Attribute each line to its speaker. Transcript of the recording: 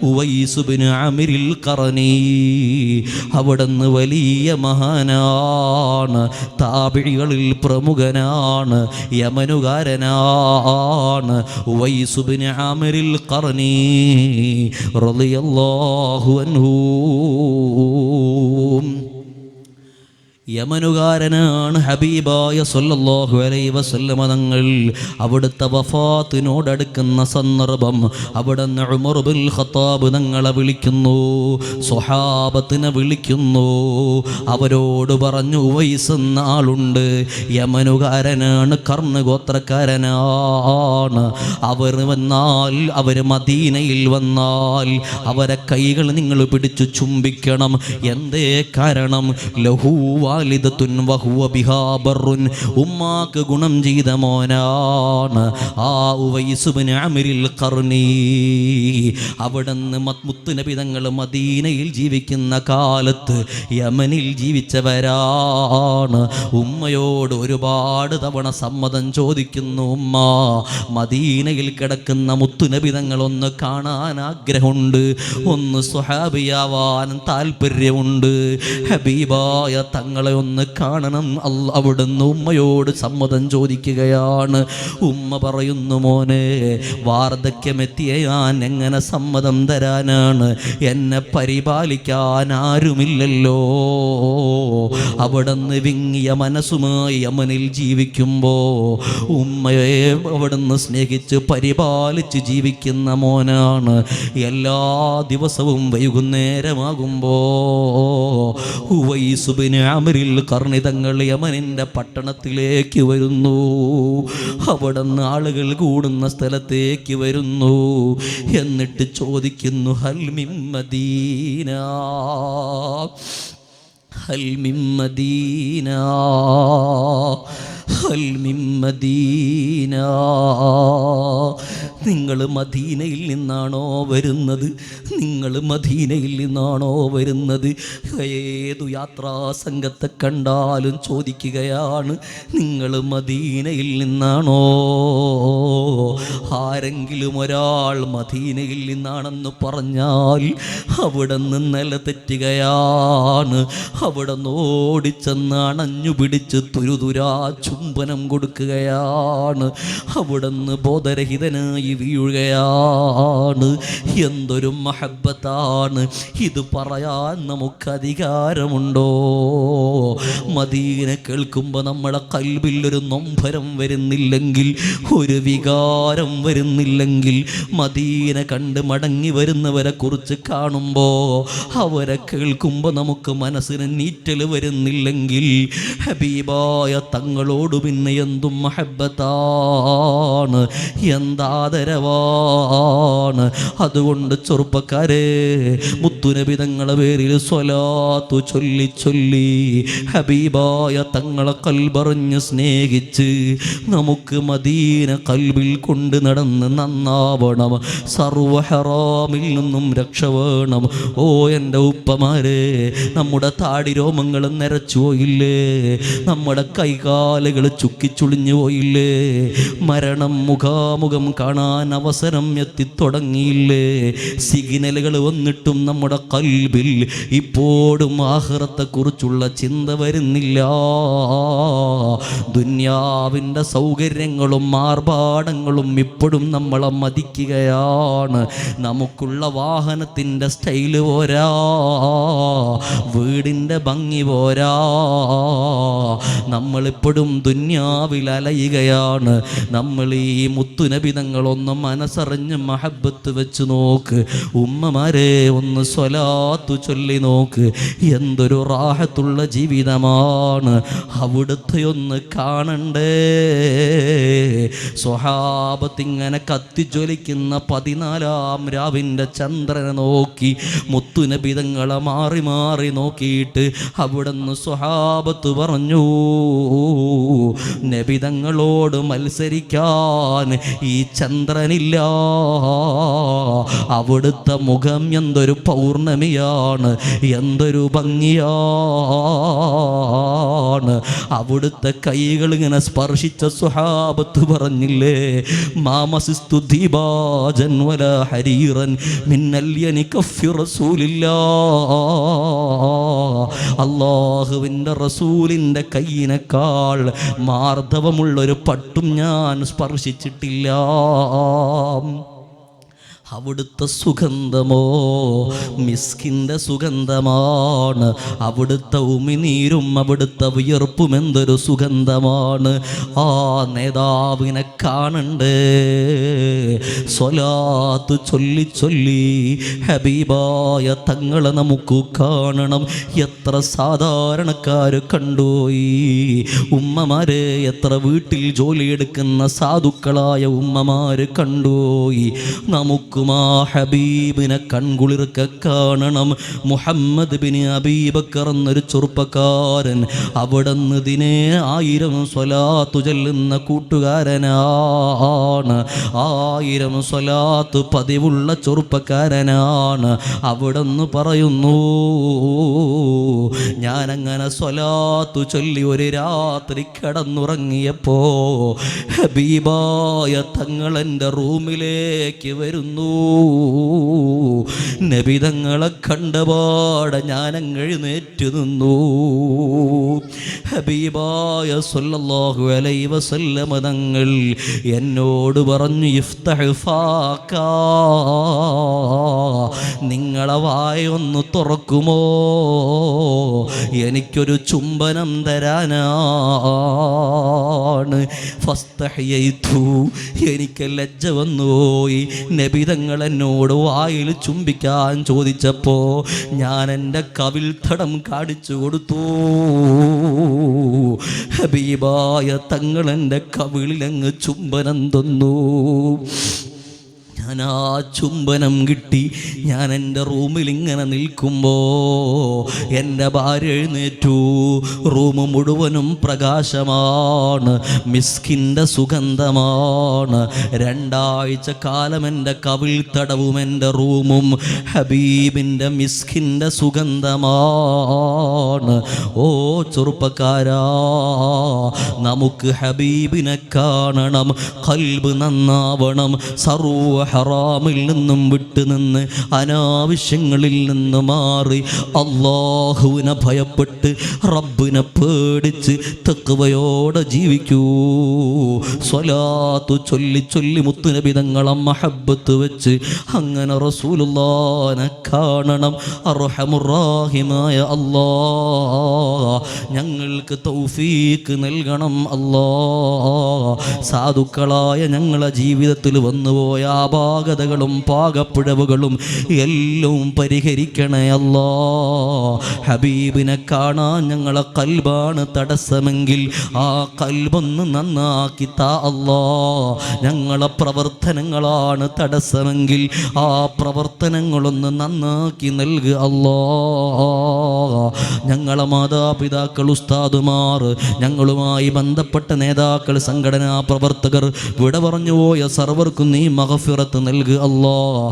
Speaker 1: Uvais bin ആമിറിൽ Qarni. അവിടുന്ന് വലിയ മഹാനാണ്, താബിഈകളിൽ പ്രമുഖനാണ്, യമനുകാരനാണ്. ഉവൈസ് ബിൻ ആമിറിൽ ഖറനി റളിയല്ലാഹു അൻഹു യമനുകാരനാണ്. ഹബീബായ സല്ലല്ലാഹു അലൈഹി വസല്ലമ തങ്ങൾ അവിടുത്തെ വഫാത്തിനോടടുക്കുന്ന സന്ദർഭം അവിടുന്ന് ഉമർ ബിൻ ഖത്താബ് തങ്ങളെ വിളിക്കുന്നു, സ്വഹാബത്തിനെ വിളിക്കുന്നു. അവരോട് പറഞ്ഞു, ഉവൈസ് എന്ന ആളുണ്ട്, യമനുകാരനാണ്, കർണ ഗോത്രക്കാരനാണ്. അവർ മദീനയിൽ വന്നാൽ അവരെ കൈകൾ നിങ്ങൾ പിടിച്ചു ചുംബിക്കണം. എന്തേ കാരണം? ലഹു വാലിദത്തുൻ വഹുവ ബിഹാ ബർറുൻ, ഉമ്മാക്ക് ഗുണം ചെയ്ത മോനാണ് ആ ഉവൈസ് ബിൻ ആമിറിൽ ഖർനി. അവിടുന്ന് മുത്തുനബി തങ്ങൾ മദീനയിൽ ജീവിക്കുന്ന കാലത്ത് യമനിൽ ജീവിച്ചവരാണ്. ഉമ്മയോട് ഒരുപാട് തവണ സമ്മതം ചോദിക്കുന്നു, ഉമ്മ മദീനയിൽ കിടക്കുന്ന മുത്തുനബി തങ്ങൾ ഒന്ന് കാണാൻ ആഗ്രഹമുണ്ട്, ഒന്ന് സ്വഹാബിയാവാൻ താല്പര്യമുണ്ട്, ഹബീബായ തങ്ങളെ ഒന്ന് കാണണം. അവിടുന്ന് ഉമ്മയോട് സമ്മതം ചോദിക്കുകയാണ്. ഉമ്മ പറയുന്നു, മോനെ, വാർദ്ധക്യമെത്തിയ ഞാൻ എങ്ങനെ സമ്മതം തരാനാണ്? എന്നെ പരിപാലിക്കാൻ ആരുമില്ലല്ലോ. അവിടുന്ന് വിങ്ങിയ മനസ്സുമായി യമനിൽ ജീവിക്കുമ്പോൾ ഉമ്മയെ അവിടുന്ന് സ്നേഹിച്ച് പരിപാലിച്ച് ജീവിക്കുന്ന മോനാണ്. എല്ലാ ദിവസവും വൈകുന്നേരമാകുമ്പോൾ ഉവൈസ് ബിൻ ആമിറിൽ ഖർനി തങ്ങൾ യമനിൻ്റെ പട്ടണത്തിലേക്ക് വരുന്നു. അവിടുന്ന് ആളുകൾ കൂടുന്ന സ്ഥലത്തേക്ക് വരുന്നു. എന്നിട്ട് ചോദിക്കുന്നു, ഹൽ മിൻ മദീന, ഹൽ മിൻ മദീന, ഹൽ മിൻ മദീന. നിങ്ങൾ മദീനയിൽ നിന്നാണോ വരുന്നത്? നിങ്ങൾ മദീനയിൽ നിന്നാണോ വരുന്നത്? ഏതു യാത്രാ സംഘത്തെ കണ്ടാലും ചോദിക്കുകയാണ്, നിങ്ങൾ മദീനയിൽ നിന്നാണോ? ആരെങ്കിലും ഒരാൾ മദീനയിൽ നിന്നാണെന്ന് പറഞ്ഞാൽ അവിടെ നിന്ന് നില തെറ്റുകയാണ്. അവിടെ നിന്ന് ഓടിച്ചെന്ന് അണഞ്ഞു പിടിച്ച് തുരുതുരാ ചുംബനം കൊടുക്കുകയാണ്. അവിടെ നിന്ന് ബോധരഹിതനായി വീഴുകയാണ്. എന്തൊരു മഹബത്താണ്! ഇത് പറയാൻ നമുക്ക് അധികാരമുണ്ടോ? മദീന കേൾക്കുമ്പോൾ നമ്മുടെ കൽബിൽ ഒരു നൊമ്പരം വരുന്നില്ലെങ്കിൽ, ഒരു വികാരം വരുന്നില്ലെങ്കിൽ, മദീന കണ്ട് മടങ്ങി വരുന്നവരെ കുറിച്ച് കാണുമ്പോൾ, അവരെ കേൾക്കുമ്പോൾ നമുക്ക് മനസ്സിന് നീറ്റൽ വരുന്നില്ലെങ്കിൽ, ഹബീബായ തങ്ങളോട് പിന്നെ എന്തും മഹബത്താണ്, എന്താദരവാണ്! അതുകൊണ്ട് ചെറുപ്പക്കാരെ, മുത്തുനബി തങ്ങളെ പേരിൽ സ്വലാത്തു ചൊല്ലി ചൊല്ലി ഹബീബായ തങ്ങളെ കൽബറിഞ്ഞ് സ്നേഹിച്ച് നമുക്ക് മദീന കൽബിൽ കൊണ്ട് നടന്ന് നന്നാവണം. സർവ്വ ഹറാമിൽ നിന്നും രക്ഷ വേണം. ഓ എൻ്റെ ഉപ്പമാരെ, നമ്മുടെ താടി രോമങ്ങൾ നിരച്ചു പോയില്ലേ? നമ്മുടെ കൈകാലുകൾ ചുക്കിച്ചുളിഞ്ഞു പോയില്ലേ? മരണം മുഖാമുഖം കാണാൻ അവസരം എത്തിത്തുടങ്ങിയില്ലേ? സിഗ്നലുകൾ വന്നിട്ടും നമ്മുടെ കൽബിൽ ഇപ്പോഴും ആഖിറത്തെക്കുറിച്ചുള്ള ചിന്ത വരുന്നില്ല. ദുന്യാവിൻ്റെ സൗകര്യങ്ങളും ആർഭാടങ്ങളും ഇപ്പോഴും നമ്മളെ മതിക്കുകയാണ്. നമുക്കുള്ള വാഹനത്തിൻ്റെ സ്റ്റൈല് പോരാ, വീടിൻ്റെ ഭംഗി പോരാ, നമ്മളിപ്പോഴും ദുന്യാവിൽ അലയുകയാണ്. നമ്മൾ ഈ മുത്തുനബി തങ്ങളൊന്ന് മനസ്സറിഞ്ഞ് മഹബത്ത് വെച്ച് നോക്ക്. ഉമ്മമാരെ, ഒന്ന് സ്വലാത്തു ചൊല്ലി നോക്ക്. എന്തൊരു റാഹത്തുള്ള ജീവിതമാണ്! അവിടുത്തെ ഒന്ന് കാണണ്ടേ? സ്വഹാബത്തിങ്ങനെ കത്തിജ്വലിക്കുന്ന 14-ാം രാവിൻ്റെ ചന്ദ്രനെ നോക്കി മുത്തുനബി തങ്ങളെ മാറി മാറി നോക്കിയിട്ട് അവിടുന്ന് സ്വഹാബത്ത് പറഞ്ഞു, നബി തങ്ങളോട് മത്സരിക്കാൻ ഈ ചന്ദ്രൻ ചന്ദ്രനില്ല. അവിടുത്തെ മുഖം എന്തൊരു പൗർണമിയാണ്, എന്തൊരു ഭംഗിയാണ്. അവിടുത്തെ കൈകൾ ഇങ്ങനെ സ്പർശിച്ച സ്വഹാബത്ത് പറഞ്ഞില്ലേ, മാമസിസ്തു ദീപാജൻ വലാ ഹരീറൻ മിന്നൽ യനി കഫി റസൂലില്ലാഹ്. അല്ലാഹുവിൻ്റെ റസൂലിൻ്റെ കൈയിനേക്കാൾ മാർദ്ദവമുള്ളൊരു പട്ടും ഞാൻ സ്പർശിച്ചിട്ടില്ല. അവിടുത്തെ സുഗന്ധമോ മിസ്കിൻ്റെ സുഗന്ധമാണ്. അവിടുത്തെ ഉമിനീരും അവിടുത്തെ വിയർപ്പും എന്തൊരു സുഗന്ധമാണ്. ആ നേതാവിനെ കാണണ്ടേ, സ്വലാത്ത് ചൊല്ലി ചൊല്ലി ഹബീബായ തങ്ങളെ നമുക്ക് കാണണം. എത്ര സാധാരണക്കാർ കണ്ടുപോയി. ഉമ്മമാരെ, എത്ര വീട്ടിൽ ജോലിയെടുക്കുന്ന സാധുക്കളായ ഉമ്മമാര് കണ്ടുപോയി. നമുക്ക് ഹബീബിനെ കൺകുളിർക്കെ കാണണം. മുഹമ്മദ് ബിൻ അബീ ബക്കർ എന്നൊരു ചെറുപ്പക്കാരൻ, അവിടുന്ന് ദിനേ 1000 സ്വലാത്ത് ചൊല്ലുന്ന കൂട്ടുകാരനാണ്. 1000 സ്വലാത്ത് പതിവുള്ള ചെറുപ്പക്കാരനാണ്. അവിടുന്ന് പറയുന്നു, ഞാനങ്ങനെ സ്വലാത്ത് ചൊല്ലി ഒരു രാത്രി കിടന്നുറങ്ങിയപ്പോ ഹബീബായ തങ്ങൾ എൻ്റെ റൂമിലേക്ക് വരുന്നു. നബി തങ്ങളെ കണ്ടപാടെ ഞാനങ്ങ് എഴുന്നേറ്റ് നിന്നു. ഹബീബായ സ്വല്ലല്ലാഹു അലൈഹി വസല്ലമ തങ്ങൾ എന്നോട് പറഞ്ഞു, ഇഫ്തഹ് ഫാക, നിങ്ങളെ വായൊന്ന് തുറക്കുമോ, എനിക്കൊരു ചുംബനം തരാനാണ്. ഫസ്തഹയൈതു, എനിക്ക് ലജ്ജ വന്നുപോയി. നബി തങ്ങൾ എന്നോട് വായിൽ ചുംബിക്കാൻ ചോദിച്ചപ്പോ ഞാൻ എൻ്റെ കവിൾത്തടം കാണിച്ചു കൊടുത്തു. ഹബീബായ തങ്ങൾ എൻ്റെ കവിളിലങ്ങ് ചുംബനം തന്നു. ഞാൻ ആ ചുംബനം കിട്ടി. ഞാൻ എൻ്റെ റൂമിൽ ഇങ്ങനെ നിൽക്കുമ്പോൾ എൻ്റെ ഭാര്യ എഴുന്നേറ്റു. റൂം മുഴുവനും പ്രകാശമാണ്, മിസ്കിൻ്റെ സുഗന്ധമാണ്. 2 ആഴ്ച കാലം എൻ്റെ കവിൾത്തടവും എൻ്റെ റൂമും ഹബീബിൻ്റെ മിസ്കിൻ്റെ സുഗന്ധമാണ്. ഓ ചെറുപ്പക്കാരാ, നമുക്ക് ഹബീബിനെ കാണണം. ഖൽബ് നന്നാവണം. സർവ്വ ഹറാമിൽ നിന്നും വിട്ടുനിന്ന് അനാവശ്യങ്ങളിൽ നിന്ന് മാറി അല്ലാഹുവിനെ ഭയപ്പെട്ട് റബ്ബിനെ പേടിച്ച് തഖ്വയോടെ ജീവിക്കൂ. സ്വലാത്തു ചൊല്ലി ചൊല്ലി മുത്തുനബി തങ്ങളെ മഹബ്ബത്ത് വെച്ച് അങ്ങനെ റസൂലുള്ളാഹിനെ കാണണം. അർഹമുർ റഹീമായ അല്ലാഹ് ഞങ്ങൾക്ക് തൗഫീഖ് നൽകണം. അല്ലാഹ് സാധുക്കളായ ഞങ്ങളെ ജീവിതത്തിൽ വന്നുപോയ പാകതകളും പാകപ്പിഴവുകളും എല്ലാം പരിഹരിക്കണേ അല്ലാഹ്. ഹബീബിനെ കാണാൻ ഞങ്ങളെ കൽബാണ് തടസ്സമെങ്കിൽ ആ കൽബൊന്ന് നന്നാക്കി താ അല്ലാഹ്. ഞങ്ങളെ പ്രവർത്തനങ്ങളാണ് തടസ്സമെങ്കിൽ ആ പ്രവർത്തനങ്ങളൊന്ന് നന്നാക്കി നൽകുക അല്ലാഹ്. ഞങ്ങളെ മാതാപിതാക്കൾ, ഉസ്താദുമാർ, ഞങ്ങളുമായി ബന്ധപ്പെട്ട നേതാക്കൾ, സംഘടനാ പ്രവർത്തകർ, വിട പറഞ്ഞുപോയ സർവർക്കും നീ മഗ്ഫിറത്ത് നൽകുക അല്ലാഹ്.